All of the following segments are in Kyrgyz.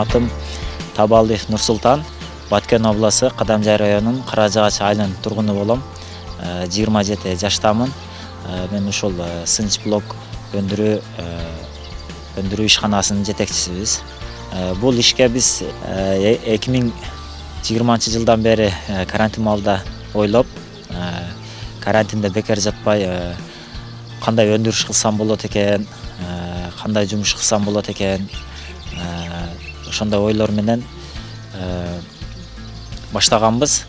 атым Табалдиев Нурсултан, Баткен обласы Кадамжай районунун Каражагач айылынын тургуну болом. 27 жаштамын. Мен ушул сынч блок өндүрүү ишканасынын жетекчисибиз. Бул ишке биз 2020 жылдан бери карантин маалда ойлоп, карантинде бекер жатпай, кандай өндүрүш кылсам болот экен, кандай жумуш кылсам болот экен, ошондой ойлор менен баштаганбыз.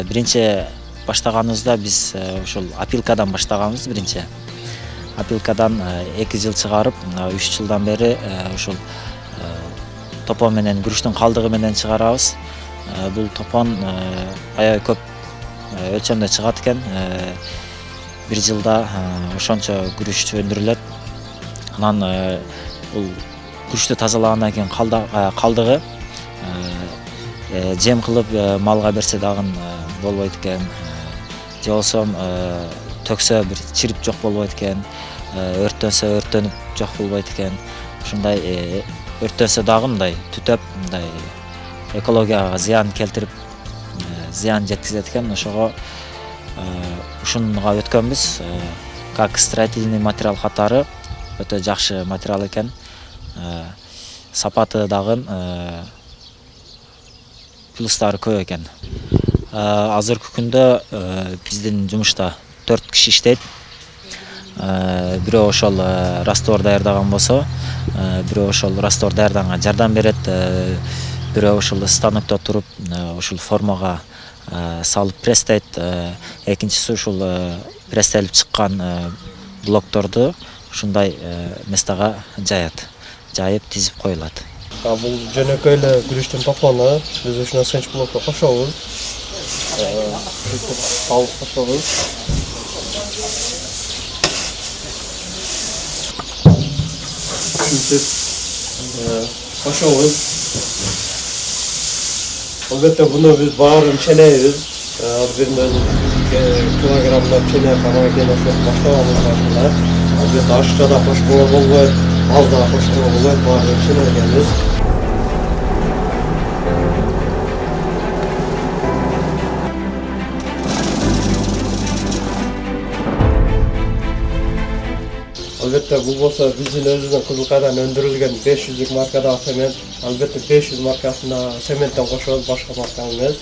Биринчи баштаганыбызда биз ушул опилкадан баштаганбыз. Биринчи опилкадан 2 жыл чыгарып, 3 жылдан бери ушул топон менен күрүчтүн калдыгы менен чыгарабыз. Бул топон аябай көп өлчөмдө чыгат экен. Бир жылда ошончо күрүч өндүрүлөт. Анан бул күрүчтү тазалагандан кийин калдыгы жем кылып малга берсе дагы болбойт экен. Же болбосо төксө бир чирип жок болбойт экен. Өрттөнсө өрттөнүп жок болбойт экен. Ушундай өрттөнсө дагы мындай түтөп, мындай экологияга зыян келтирип, зыян жеткизет экен. Ошого ушунга өткөнбүз. Как строительный материал катары өтө жакшы материал экен. Сапаты дагы плюстары көп экен. Азыркы күндө биздин жумушта 4 киши иштейт. Бирөө ошол раствор даярдаган болсо, бирөө ошол раствор даярдаганга жардам берет, бирөө ошол станокто туруп ушул формага салып пресстейт, экинчиси ушул пресстелип чыккан блокторду ушундай местага жайып тизип коюлат. Бул жөнөкөй эле күрүчтүн топону, биз ушуна сенч блокто кошобуз. Салып кошобуз. Кошобуз. Албетте буну биз баарын ченейбиз. Биринен килограммдап ченеп, анан кийин ошо баштабыз. Албетте ашка да кошкого болбойт, аз да кошкого болбойт, баарын ченегенбиз. Albatta bu bolsa bizdin özünden Kızılkay'dan öndürülgen 500'lük markada sement, albatta 500 markasında sementten koşuyoruz, başka marka emez.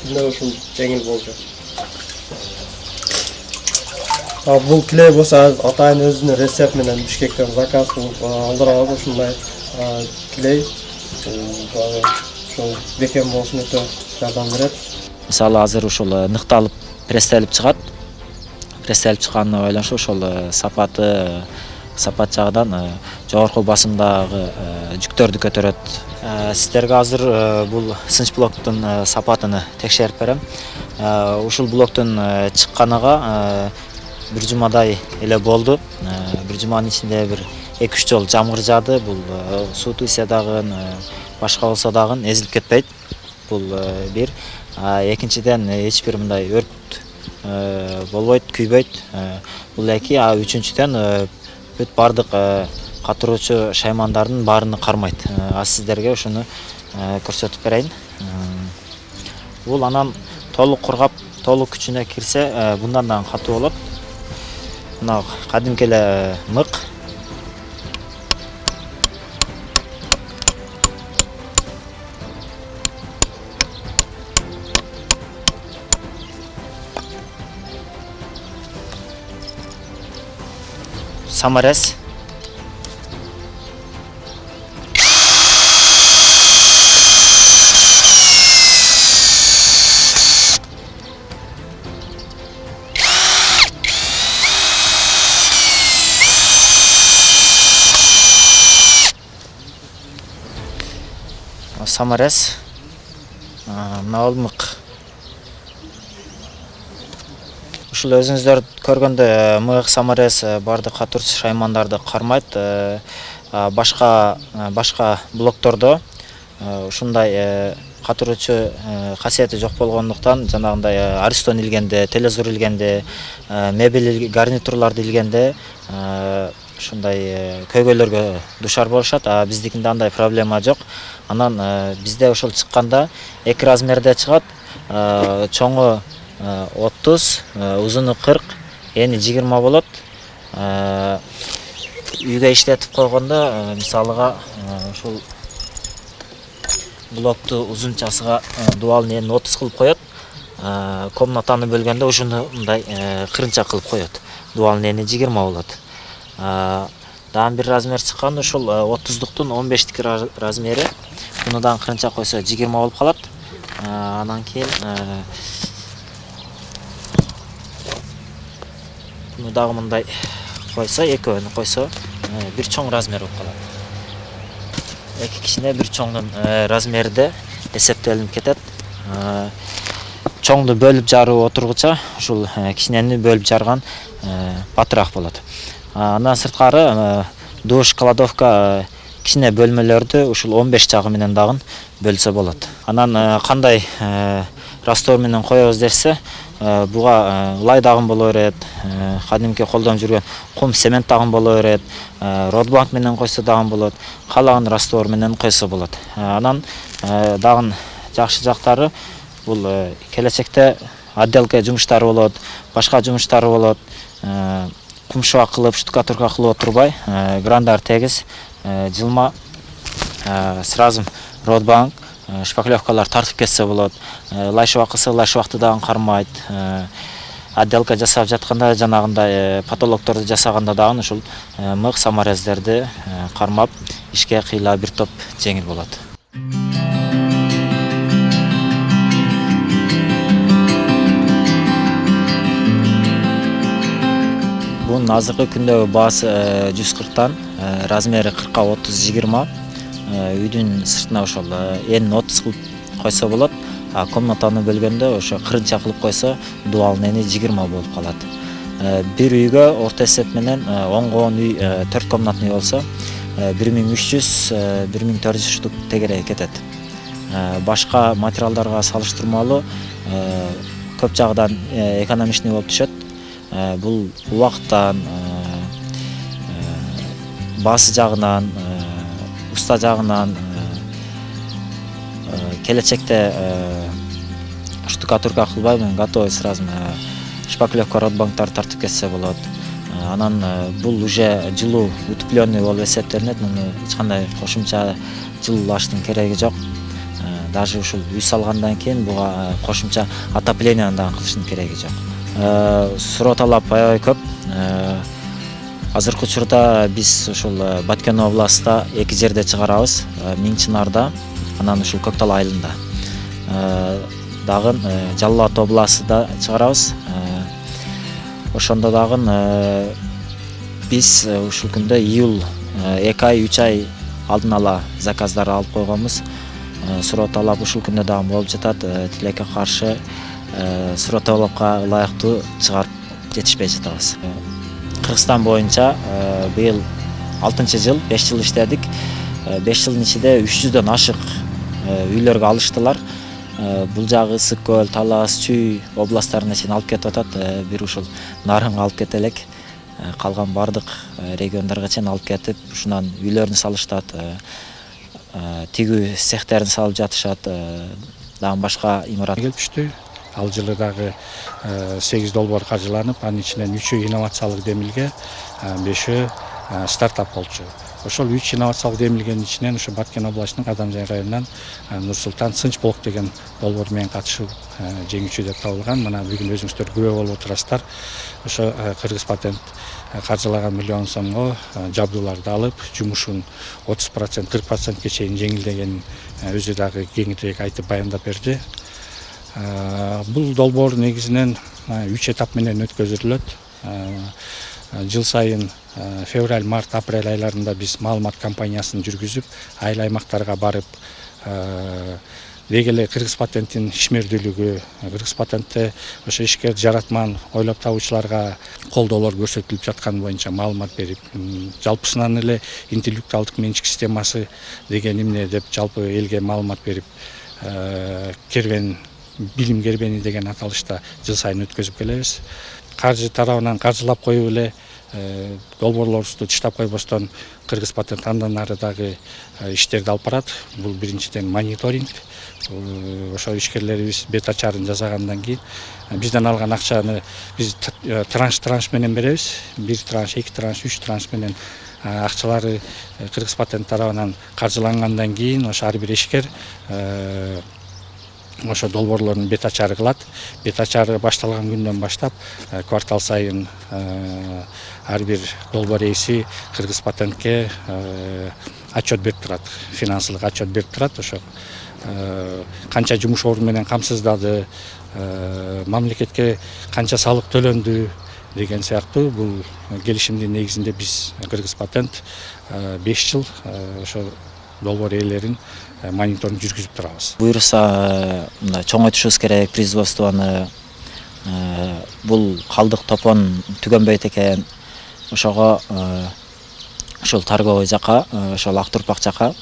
Kimler olsun jеңил bolacak. Bu kley bolsa atayın özünün resept menen Bişkekten zakaz kılıp aldırabız ушундай kley. Ошол бекем болсун өтө жардам берет. Мисалы азыр ушул ныкталып пресстелип чыгат. Пресстелип чыкканына байланыштуу ошол сапат жагынан жогорку басымдагы жүктөрдү көтөрөт. Сиздерге азыр бул сынч блоктун сапатыны текшерип берем. Ушул блоктун чыкканыга бир жумадай эле болду. Бир жуманын ичинде бир 2-3 жолу жамгыр жаады. Бул суу тийсе дагы, башка болсо дагы эзилип кетпейт. Бул бир. Экинчиден эч бир мындай өрт болбойт, күйбөйт. Бул эки. Үчүнчүдөн бүт бардык катыруучу шаймандардын баарыны кармайт. Сиздерге ушуну көрсөтүп берейин. Бул анан толук кургап, толук күчүнө кирсе, bundan да катуу болот. Мына кадимки эле мык. Саморез. Саморез. Мына мык. Ушул өзүңүздөр көргөндө мык, саморез бардык катыруучу шаймандарды кармайт. Башка блоктордо ушундай катыруучу касиети жок болгондуктан, жанагындай аристон илгенде, телезур илгенде, мебель гарнитурларды илгенде ушундай көйгөйлөргө душар болушат, а биздикинде андай проблема жок. Анан бизде ошол чыкканда эки размерде чыгат. Чоңу 30, узуну 40, эни 20 болот. Үйгө иштетип койгондо мисалыга ушул блокту узунчасыга дубалын энин 30 кылып коет. Комнатаны бөлгөндө ушуну мындай кырынча кылып коет. Дубалын эни 20 болот. Дагы бир размер чыккан, ушул 30-дуктун 15-тики размери. Буну дагы кырынча койсо 20 болуп калат. Анан кийин буну дагы мындай койсо, экөөнү койсо бир чоң размер болуп калат. Эки кичине бир чоңдун размерде эсептелип кетет. Чоңду бөлүп жаруу отургуча ушул кичинени бөлүп жарган батыраак болот. Андан сырткары душ, кладовка кичине бөлмөлөрдү ушул 15 жагы менен дагы бөлсө болот. Анан кандай раствор менен коебуз десе, буга лай дагы боло берет, кадимки колдонуп жүргөн кум цемент дагы боло берет, родбанк менен койсо дагы болот, каалаган раствор менен койсо болот. Анан дагы жакшы жактары бул келечекте отделка жумуштары болот, башка жумуштары болот. Кумшуак кылып, штукатурка кылып отурбай, грандар тегиз, жылма сразу родбанк, шпаклевкалар тартып кетсе болот. Лайшыбак кылса, лайшыбакты дагы кармайт. Отделка жасап жатканда, жанагындай потолокторду жасаганда дагы ушул мык саморездерди кармап, ишке кыйла бир топ жеңил болот. Bunun азыркы күндө баасы 140-тан, размери 40-ка 30-20. Үйдүн сыртына ошол энин 30 кылып койсо болот. Комнатаны бөлгөндө ошо кырынча кылып койсо, дубалын эни 20 болуп калат. Бир үйгө орто эсеп менен оңгон үй 4 комнатный болсо 1300-1400 штук тегере кетет. Башка материалдарга салыштырмалуу көп жагдан экономичный болуп түшөт. Бул убакыттан, баасы жагынан, уста жагынан, келечекте штукатурка кылбай, готовый сразу шпаклевка родбанктар тартып кетсе болот. Анан бул уже жылуу утеплённый болуп эсептелинет. Муну эч кандай кошумча жылуулаштын кереги жок. Даже ушул үй салгандан кийин буга кошумча отоплениени дагы кылыштын кереги жок. Суроо талап аябай көп. Азыркы учурда биз ушул Баткен областында эки жерде чыгарабыз. Миңчинарда, анан ушул Көктал айылында. Дагы Жалал Абад областында чыгарабыз. Ошондо дагы биз ушул күндө июль 2 ай 3 ай алдын ала заказдар алып койгонбуз. Суроо талап ушул күндө дагы болуп жатат. Тилекке каршы суроо талапка ылайыктуу чыгарып жетишпей жатабыз. Кыргызстан боюнча быйыл 6-жыл, 5 жыл иштедик. 5 жылдын ичинде 300дөн ашык үйлөргө алыштылар. Бул жагы Ысык көл, Талас, Чүй областтарына чейин алып кетип атат. Бир ушул Нарынга алып кете элек. Калган бардык региондарга чейин алып кетип, ушунан үйлөрүн салыштат. Тигүү цехтерин салып жатышат. Дагы башка имарат келип түштү. Ал жылы дагы 8 долбоор каржыланып, анын ичинен 3-ü инновациялык демилге, 5-ü стартап болчу. Ошол 3 инновациялык демилгенин ичинен ошо Баткен областынын Адамжай районунан Нур-Султан Сынч блок деген долбоор менен катышып жеңүүчү деп табылган. Мына бүгүн өзүңүздөр күбө болуп отурасыздар. Ошо Кыргыз патент каржылаган миллион сомго жабдууларды алып, жумушун 30%, 40%ке чейин жеңилдегенин өзү дагы кеңирээк айтып баяндап берди. Бул долбоор негизинен 3 этап менен өткөзүлөт. Жыл сайын февраль, март, апрель айларында биз маалымат кампаниясын жүргүзүп, айыл аймактарга барып, деги эле Кыргыз патенттин ишмердүүлүгү, Кыргыз патентте ошо ишкер жаратман ойлоп табуучуларга колдоолор көрсөтүлүп жатканы боюнча маалымат берип, жалпысынан эле интеллектуалдык менчик системасы деген эмне деп жалпы элге маалымат берип, кербен билим кербени деген аталышта жыл сайын өткөзүп келебиз. Каржы тарабынан каржылап коюп эле долбоорлорубузду тыштап койбостон Кыргыз патент андан ары дагы иштерди алып барат. Бул биринчиден мониторинг. Ошо ишкерлерибиз бет ачарын жасагандан кийин бизден алган акчаны биз транш менен беребиз. 1 транш, 2 транш, 3 транш менен акчалары Кыргыз патент тарабынан каржылангандан кийин ошо ар бир ишкер ошо долбоорлордун бет ачары кылат. Бет ачары башталган күндөн баштап квартал сайын ар бир долбоор ээси Кыргыз патентке отчет берип турат, финансылык отчет берип турат. Ошо канча жумуш орду менен камсыздады, мамлекетке канча салык төлөндү деген сыяктуу. Бул келишимдин негизинде биз Кыргыз патент 5 жыл ошо долбоор ээлерин мониторинг жүргүзүп турабыз. Буюрса чоңойтушубуз керек производствону. Бул калдык топон түгөнбөйт экен. Ошого ошол торговый жака, ошол ак турпак жака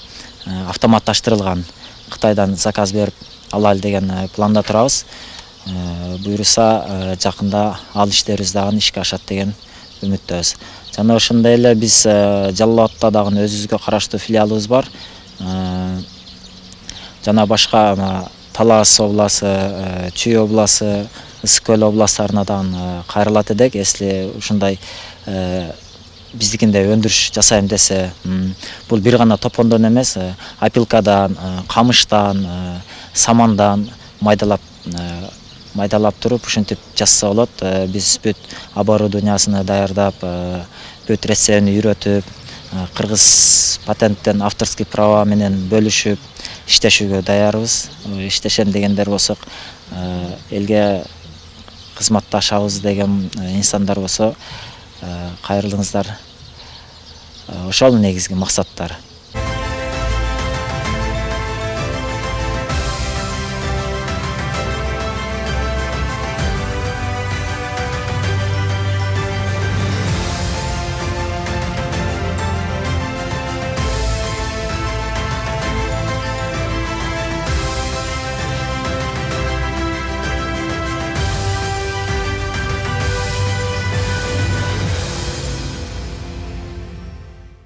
автоматташтырылган Кытайдан заказ берип алалы деген планда турабыз. Буюрса жакында ал иштерибиз дагы ишке ашат деген үмүттөбүз. Жана ошондой эле биз Жалал Абадта дагы өзүбүзгө караштуу филиалыбыз бар. Жана башка Талас обласы, Чүй обласы, Ысык Көл областарына дагы кайрылат эдик. Если ушундай биздикинде өндүрүш жасайм десе, бул бир гана топондон эмес, опилкадан, камыштан, самандан майдалап туруп ушинтип жасаса болот. Биз бүт оборудованиясын даярдап, бүт рецептин үйрөтүп, Кыргыз патенттен авторский права менен бөлүшүп иштешүүгө даярбыз. Иштешем дегендер болсо, элге кызматташабыз деген инсандар болсо, кайрылыңыздар. Ошол негизги максаттар.